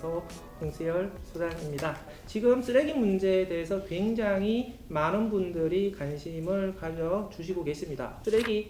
안녕하세요. 홍세열 소장입니다. 지금 쓰레기 문제에 대해서 굉장히 많은 분들이 관심을 가져주시고 계십니다. 쓰레기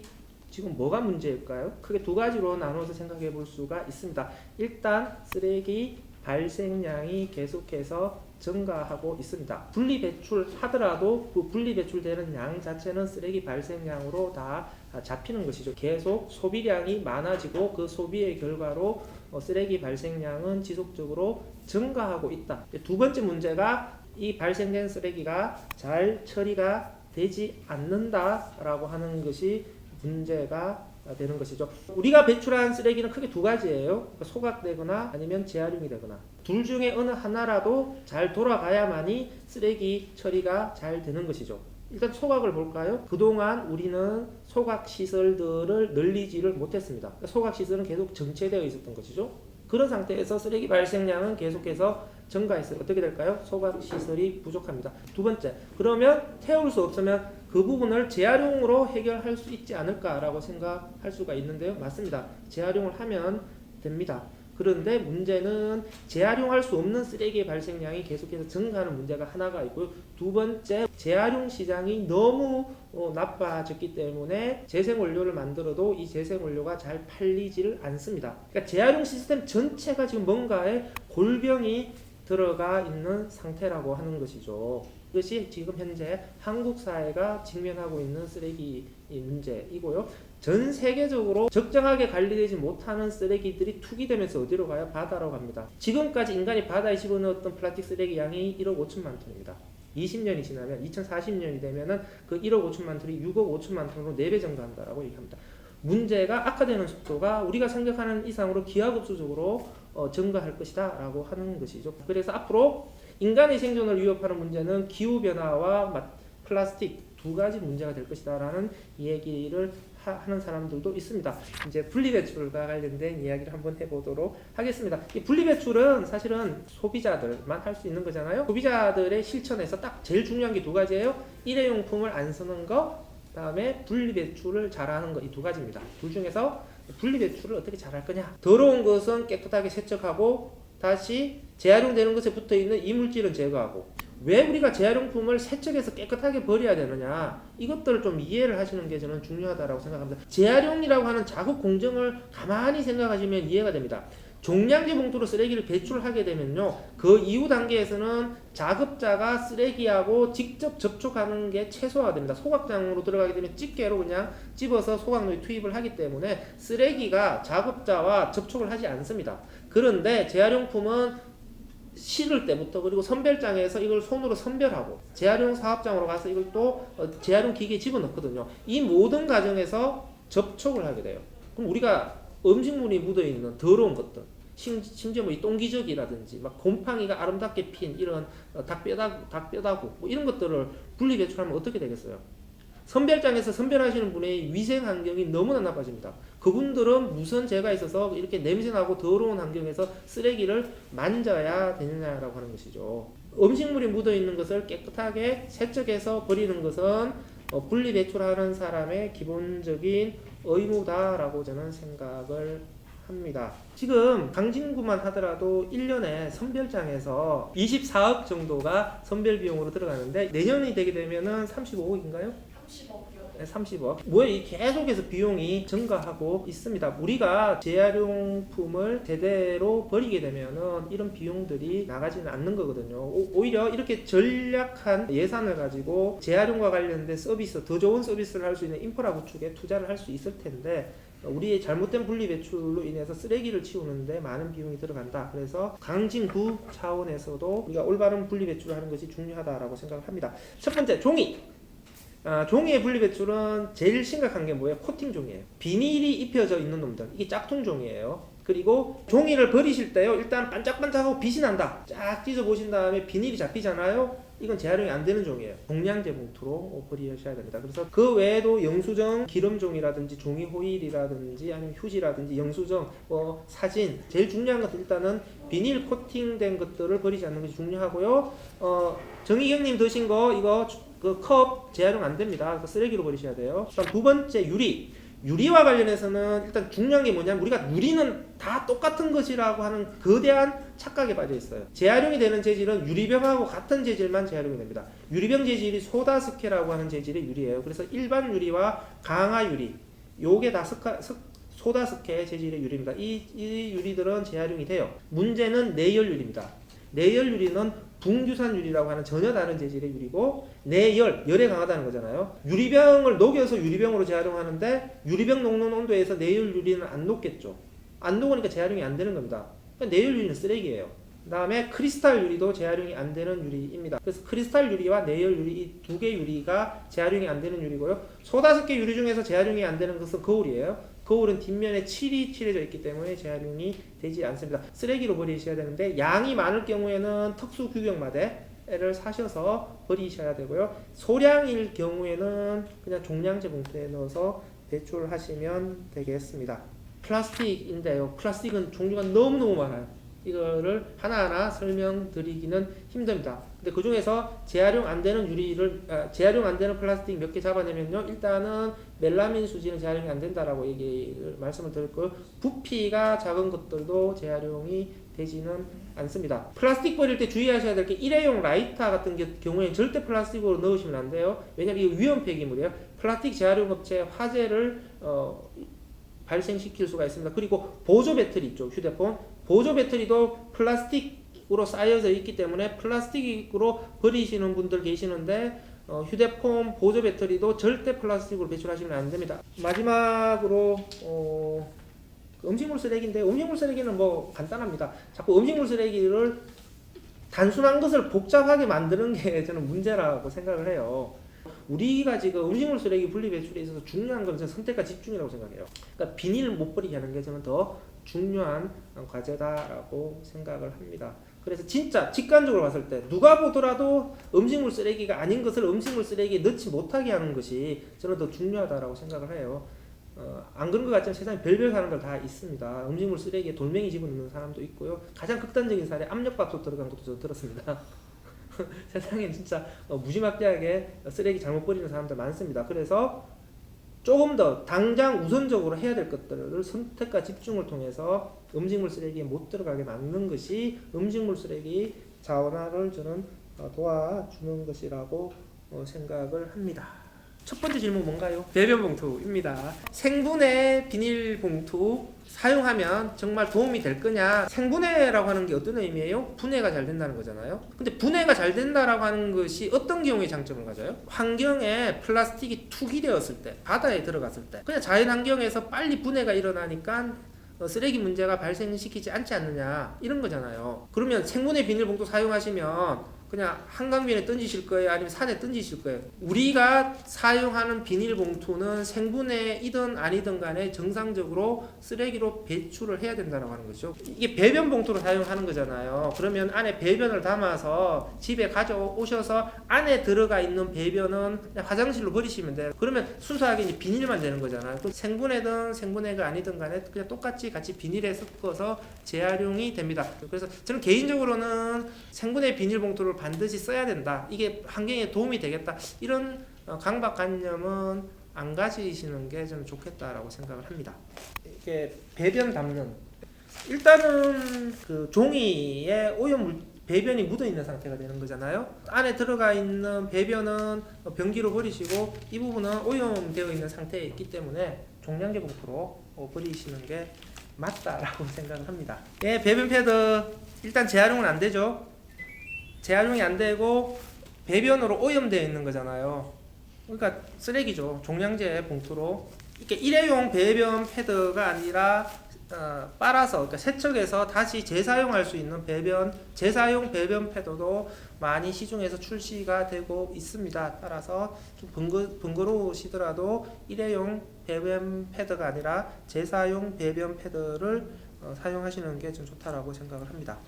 지금 뭐가 문제일까요? 크게 두 가지로 나눠서 생각해 볼 수가 있습니다. 일단 쓰레기 발생량이 계속해서 증가하고 있습니다. 분리배출하더라도 그 분리배출되는 양 자체는 쓰레기 발생량으로 다 잡히는 것이죠. 계속 소비량이 많아지고 그 소비의 결과로 쓰레기 발생량은 지속적으로 증가하고 있다. 두 번째 문제가 이 발생된 쓰레기가 잘 처리가 되지 않는다라고 하는 것이 문제가 되는 것이죠. 우리가 배출한 쓰레기는 크게 두 가지예요. 소각되거나 아니면 재활용이 되거나. 둘 중에 어느 하나라도 잘 돌아가야만이 쓰레기 처리가 잘 되는 것이죠. 일단 소각을 볼까요? 그동안 우리는 소각시설들을 늘리지를 못했습니다. 소각시설은 계속 정체되어 있었던 것이죠. 그런 상태에서 쓰레기 발생량은 계속해서 증가했어요. 어떻게 될까요? 소각시설이 부족합니다. 두 번째, 그러면 태울 수 없으면 그 부분을 재활용으로 해결할 수 있지 않을까라고 생각할 수가 있는데요. 맞습니다. 재활용을 하면 됩니다. 그런데 문제는 재활용할 수 없는 쓰레기의 발생량이 계속해서 증가하는 문제가 하나가 있고요. 두 번째, 재활용 시장이 너무 나빠졌기 때문에 재생원료를 만들어도 이 재생원료가 잘 팔리지를 않습니다. 그러니까 재활용 시스템 전체가 지금 뭔가에 골병이 들어가 있는 상태라고 하는 것이죠. 이것이 지금 현재 한국 사회가 직면하고 있는 쓰레기 문제이고요. 전 세계적으로 적정하게 관리되지 못하는 쓰레기들이 투기되면서 어디로 가요? 바다로 갑니다. 지금까지 인간이 바다에 집어넣었던 플라스틱 쓰레기 양이 1억 5천만 톤입니다. 20년이 지나면 2040년이 되면은 그 1억 5천만 톤이 6억 5천만 톤으로 4배 증가한다라고 얘기합니다. 문제가 악화되는 속도가 우리가 생각하는 이상으로 기하급수적으로 증가할 것이다 라고 하는 것이죠. 그래서 앞으로 인간의 생존을 위협하는 문제는 기후변화와 플라스틱 두 가지 문제가 될 것이다 라는 얘기를 하는 사람들도 있습니다. 이제 분리배출과 관련된 이야기를 한번 해보도록 하겠습니다. 이 분리배출은 사실은 소비자들만 할 수 있는 거잖아요. 소비자들의 실천에서 딱 제일 중요한 게 두 가지예요. 일회용품을 안 쓰는 거, 다음에 분리배출을 잘하는 거, 이 두 가지입니다. 둘 중에서 분리배출을 어떻게 잘할 거냐? 더러운 것은 깨끗하게 세척하고 다시 재활용되는 것에 붙어있는 이물질은 제거하고. 왜 우리가 재활용품을 세척해서 깨끗하게 버려야 되느냐, 이것들을 좀 이해를 하시는 게 저는 중요하다고 생각합니다. 재활용이라고 하는 작업 공정을 가만히 생각하시면 이해가 됩니다. 종량제 봉투로 쓰레기를 배출하게 되면요, 그 이후 단계에서는 작업자가 쓰레기하고 직접 접촉하는 게 최소화가 됩니다. 소각장으로 들어가게 되면 집게로 그냥 집어서 소각로에 투입을 하기 때문에 쓰레기가 작업자와 접촉을 하지 않습니다. 그런데 재활용품은 실을 때부터, 그리고 선별장에서 이걸 손으로 선별하고 재활용 사업장으로 가서 이걸 또 재활용 기계에 집어넣거든요. 이 모든 과정에서 접촉을 하게 돼요. 그럼 우리가 음식물이 묻어있는 더러운 것들, 심지어 뭐 이 똥기저귀라든지 막 곰팡이가 아름답게 핀 이런 닭뼈다구 뭐 이런 것들을 분리배출하면 어떻게 되겠어요? 선별장에서 선별하시는 분의 위생 환경이 너무나 나빠집니다. 그분들은 무슨 죄가 있어서 이렇게 냄새나고 더러운 환경에서 쓰레기를 만져야 되느냐라고 하는 것이죠. 음식물이 묻어있는 것을 깨끗하게 세척해서 버리는 것은 분리배출하는 사람의 기본적인 의무다라고 저는 생각을 합니다. 지금 강진구만 하더라도 1년에 선별장에서 24억 정도가 선별 비용으로 들어가는데 내년이 되게 되면은 35억인가요? 30억이요. 30억. 뭐에 계속해서 비용이 증가하고 있습니다. 우리가 재활용품을 제대로 버리게 되면은 이런 비용들이 나가지는 않는 거거든요. 오히려 이렇게 전략한 예산을 가지고 재활용과 관련된 서비스, 더 좋은 서비스를 할 수 있는 인프라 구축에 투자를 할 수 있을 텐데, 우리의 잘못된 분리배출로 인해서 쓰레기를 치우는데 많은 비용이 들어간다. 그래서 강진구 차원에서도 우리가 올바른 분리배출을 하는 것이 중요하다라고 생각합니다. 첫 번째, 종이. 종이의 분리배출은 제일 심각한 게 뭐예요? 코팅 종이에요. 비닐이 입혀져 있는 놈들, 이게 짝퉁 종이에요. 그리고 종이를 버리실 때요, 일단 반짝반짝하고 빛이 난다. 쫙 찢어 보신 다음에 비닐이 잡히잖아요. 이건 재활용이 안 되는 종이에요. 종량제 봉투로 버리셔야 됩니다. 그래서 그 외에도 영수증, 기름종이라든지 종이 호일이라든지 아니면 휴지라든지 영수증, 사진, 제일 중요한 것은 일단은 비닐 코팅된 것들을 버리지 않는 것이 중요하고요. 정희경님 드신 거 이거 그 컵 재활용 안 됩니다. 쓰레기로 버리셔야 돼요. 그다음 두 번째, 유리. 유리와 관련해서는 일단 중요한 게 뭐냐면, 우리가 유리는 다 똑같은 것이라고 하는 거대한 착각에 빠져 있어요. 재활용이 되는 재질은 유리병하고 같은 재질만 재활용이 됩니다. 유리병 재질이 소다스케라고 하는 재질의 유리예요. 그래서 일반 유리와 강화 유리, 요게 다 소다스케 재질의 유리입니다. 이 유리들은 재활용이 돼요. 문제는 내열 유리입니다. 내열 유리는 붕규산 유리라고 하는 전혀 다른 재질의 유리고, 열에 강하다는 거잖아요. 유리병을 녹여서 유리병으로 재활용하는데 유리병 녹는 온도에서 내열 유리는 안 녹겠죠. 안 녹으니까 재활용이 안 되는 겁니다. 내열 유리는 쓰레기예요. 그 다음에 크리스탈 유리도 재활용이 안 되는 유리입니다. 그래서 크리스탈 유리와 내열 유리, 이 두 개 유리가 재활용이 안 되는 유리고요. 소다스케 유리 중에서 재활용이 안 되는 것은 거울이에요. 거울은 뒷면에 칠이 칠해져 있기 때문에 재활용이 되지 않습니다. 쓰레기로 버리셔야 되는데, 양이 많을 경우에는 특수 규격마대를 사셔서 버리셔야 되고요. 소량일 경우에는 그냥 종량제 봉투에 넣어서 배출하시면 되겠습니다. 플라스틱인데요. 플라스틱은 종류가 너무너무 많아요. 이거를 하나하나 설명드리기는 힘듭니다. 근데 그 중에서 재활용 안 되는 재활용 안 되는 플라스틱 몇 개 잡아내면요. 일단은 멜라민 수지는 재활용이 안 된다라고 말씀을 드렸고요. 부피가 작은 것들도 재활용이 되지는 않습니다. 플라스틱 버릴 때 주의하셔야 될 게 일회용 라이터 같은 경우에 절대 플라스틱으로 넣으시면 안 돼요. 왜냐면 이거 위험 폐기물이에요. 플라스틱 재활용 업체 화재를 발생시킬 수가 있습니다. 그리고 보조 배터리 있죠. 휴대폰 보조 배터리도 플라스틱으로 쌓여져 있기 때문에 플라스틱으로 버리시는 분들 계시는데, 휴대폰 보조 배터리도 절대 플라스틱으로 배출하시면 안 됩니다. 마지막으로 음식물 쓰레기인데, 음식물 쓰레기는 뭐 간단합니다. 자꾸 음식물 쓰레기를 단순한 것을 복잡하게 만드는 게 저는 문제라고 생각을 해요. 우리가 지금 음식물 쓰레기 분리 배출에 있어서 중요한 건 저는 선택과 집중이라고 생각해요. 그러니까 비닐을 못 버리게 하는 게 저는 더 중요한 과제다라고 생각을 합니다. 그래서 진짜 직관적으로 봤을 때 누가 보더라도 음식물 쓰레기가 아닌 것을 음식물 쓰레기에 넣지 못하게 하는 것이 저는 더 중요하다라고 생각을 해요. 안 그런 것 같지만 세상에 별별 사람들 다 있습니다. 음식물 쓰레기에 돌멩이 집어넣는 사람도 있고요. 가장 극단적인 사례 압력밥솥 들어간 것도 저 들었습니다. 세상에 진짜 무지막지하게 쓰레기 잘못 버리는 사람들 많습니다. 그래서 조금 더 당장 우선적으로 해야 될 것들을 선택과 집중을 통해서 음식물 쓰레기에 못 들어가게 만드는 것이 음식물 쓰레기 자원화를 저는 도와주는 것이라고 생각을 합니다. 첫 번째 질문 뭔가요? 배변 봉투입니다. 생분해 비닐봉투 사용하면 정말 도움이 될 거냐? 생분해라고 하는 게 어떤 의미예요? 분해가 잘 된다는 거잖아요. 근데 분해가 잘 된다라고 하는 것이 어떤 경우에 장점을 가져요? 환경에 플라스틱이 투기되었을 때, 바다에 들어갔을 때, 그냥 자연 환경에서 빨리 분해가 일어나니까 쓰레기 문제가 발생시키지 않지 않느냐, 이런 거잖아요. 그러면 생분해 비닐봉투 사용하시면 그냥 한강변에 던지실 거예요? 아니면 산에 던지실 거예요? 우리가 사용하는 비닐봉투는 생분해이든 아니든 간에 정상적으로 쓰레기로 배출을 해야 된다고 하는 거죠. 이게 배변봉투로 사용하는 거잖아요. 그러면 안에 배변을 담아서 집에 가져오셔서 안에 들어가 있는 배변은 그냥 화장실로 버리시면 돼요. 그러면 순수하게 이제 비닐만 되는 거잖아요. 또 생분해든 생분해가 아니든 간에 그냥 똑같이 같이 비닐에 섞어서 재활용이 됩니다. 그래서 저는 개인적으로는 생분해 비닐봉투를 반드시 써야 된다, 이게 환경에 도움이 되겠다, 이런 강박관념은 안 가지시는 게 저는 좋겠다라고 생각을 합니다. 이게 배변 담는, 일단은 그 종이에 배변이 묻어 있는 상태가 되는 거잖아요. 안에 들어가 있는 배변은 변기로 버리시고 이 부분은 오염되어 있는 상태에 있기 때문에 종량제 봉투로 버리시는 게 맞다라고 생각을 합니다. 예, 배변 패드 일단 재활용은 안 되죠. 재활용이 안 되고 배변으로 오염되어 있는 거잖아요. 그러니까 쓰레기죠. 종량제 봉투로. 이렇게 일회용 배변 패드가 아니라 빨아서, 그러니까 세척해서 다시 재사용할 수 있는 재사용 배변 패드도 많이 시중에서 출시가 되고 있습니다. 따라서 좀 번거로우시더라도 일회용 배변 패드가 아니라 재사용 배변 패드를 사용하시는 게 좀 좋다라고 생각을 합니다.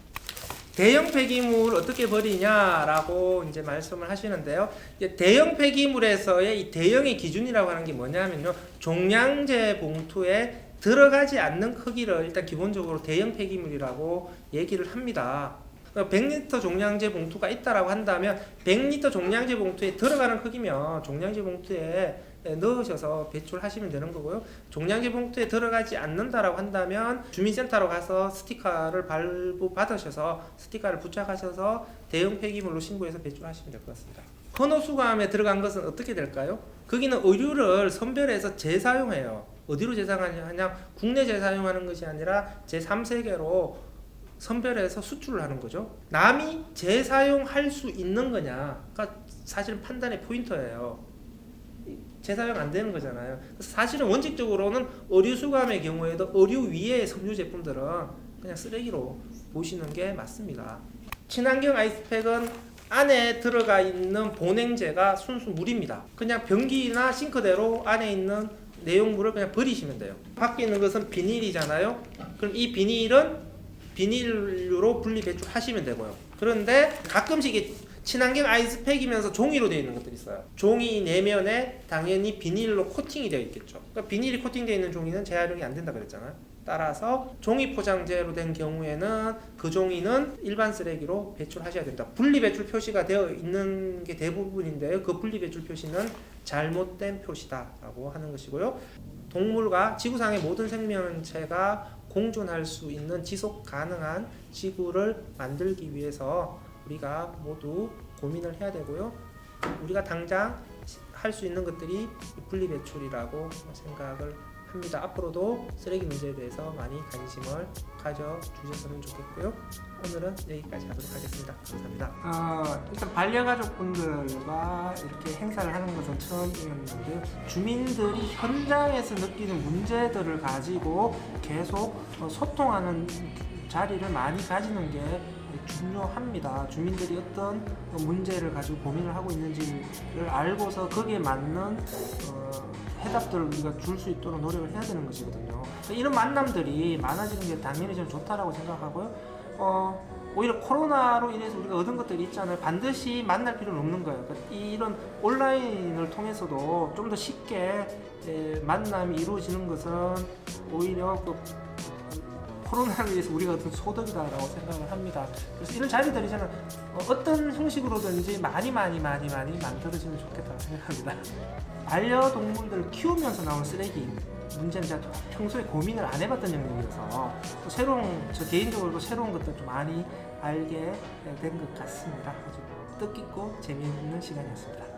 대형 폐기물 어떻게 버리냐라고 이제 말씀을 하시는데요. 대형 폐기물에서의 이 대형의 기준이라고 하는 게 뭐냐면요, 종량제 봉투에 들어가지 않는 크기를 일단 기본적으로 대형 폐기물이라고 얘기를 합니다. 100리터 종량제 봉투가 있다라고 한다면 100리터 종량제 봉투에 들어가는 크기면 종량제 봉투에 넣으셔서 배출하시면 되는 거고요. 종량제 봉투에 들어가지 않는다라고 한다면 주민센터로 가서 스티커를 발부받으셔서 스티커를 부착하셔서 대형 폐기물로 신고해서 배출하시면 될 것 같습니다. 헌호수거함에 들어간 것은 어떻게 될까요? 거기는 의류를 선별해서 재사용해요. 어디로 재사용하냐? 국내 재사용하는 것이 아니라 제3세계로 선별해서 수출을 하는 거죠. 남이 재사용할 수 있는 거냐가 사실은 판단의 포인트예요. 재사용 안 되는 거잖아요. 그래서 사실은 원칙적으로는 의류 수거함의 경우에도 의류 위의 섬유 제품들은 그냥 쓰레기로 보시는 게 맞습니다. 친환경 아이스팩은 안에 들어가 있는 보냉제가 순수 물입니다. 그냥 변기나 싱크대로 안에 있는 내용물을 그냥 버리시면 돼요. 밖에 있는 것은 비닐이잖아요. 그럼 이 비닐은 비닐로 분리 배출하시면 되고요. 그런데 가끔씩 이게 친환경 아이스팩이면서 종이로 되어 있는 것들이 있어요. 종이 내면에 당연히 비닐로 코팅이 되어 있겠죠. 그러니까 비닐이 코팅되어 있는 종이는 재활용이 안 된다 그랬잖아요. 따라서 종이 포장재로 된 경우에는 그 종이는 일반 쓰레기로 배출하셔야 된다. 분리 배출 표시가 되어 있는 게 대부분인데요. 그 분리 배출 표시는 잘못된 표시다라고 하는 것이고요. 동물과 지구상의 모든 생명체가 공존할 수 있는 지속 가능한 지구를 만들기 위해서 우리가 모두 고민을 해야 되고요. 우리가 당장 할 수 있는 것들이 분리배출이라고 생각을 합니다. 앞으로도 쓰레기 문제에 대해서 많이 관심을 가져주셨으면 좋겠고요. 오늘은 여기까지 하도록 하겠습니다. 감사합니다. 일단 반려가족분들과 이렇게 행사를 하는 것은 처음이었는데요. 주민들이 현장에서 느끼는 문제들을 가지고 계속 소통하는 자리를 많이 가지는 게 중요합니다. 주민들이 어떤 문제를 가지고 고민을 하고 있는지를 알고서 거기에 맞는 해답들을 우리가 줄 수 있도록 노력을 해야 되는 것이거든요. 이런 만남들이 많아지는 게 당연히 저는 좋다라고 생각하고요. 오히려 코로나로 인해서 우리가 얻은 것들이 있잖아요. 반드시 만날 필요는 없는 거예요. 그러니까 이런 온라인을 통해서도 좀 더 쉽게 만남이 이루어지는 것은 오히려 코로나를 위해서 우리가 어떤 소득이다라고 생각을 합니다. 그래서 이런 자리들이 저는 어떤 형식으로든지 많이 만들어지면 좋겠다고 생각합니다. 반려동물들을 키우면서 나온 쓰레기 문제는 제가 평소에 고민을 안 해봤던 영역이어서 또 저 개인적으로도 새로운 것들 좀 많이 알게 된 것 같습니다. 아주 뜻깊고 재미있는 시간이었습니다.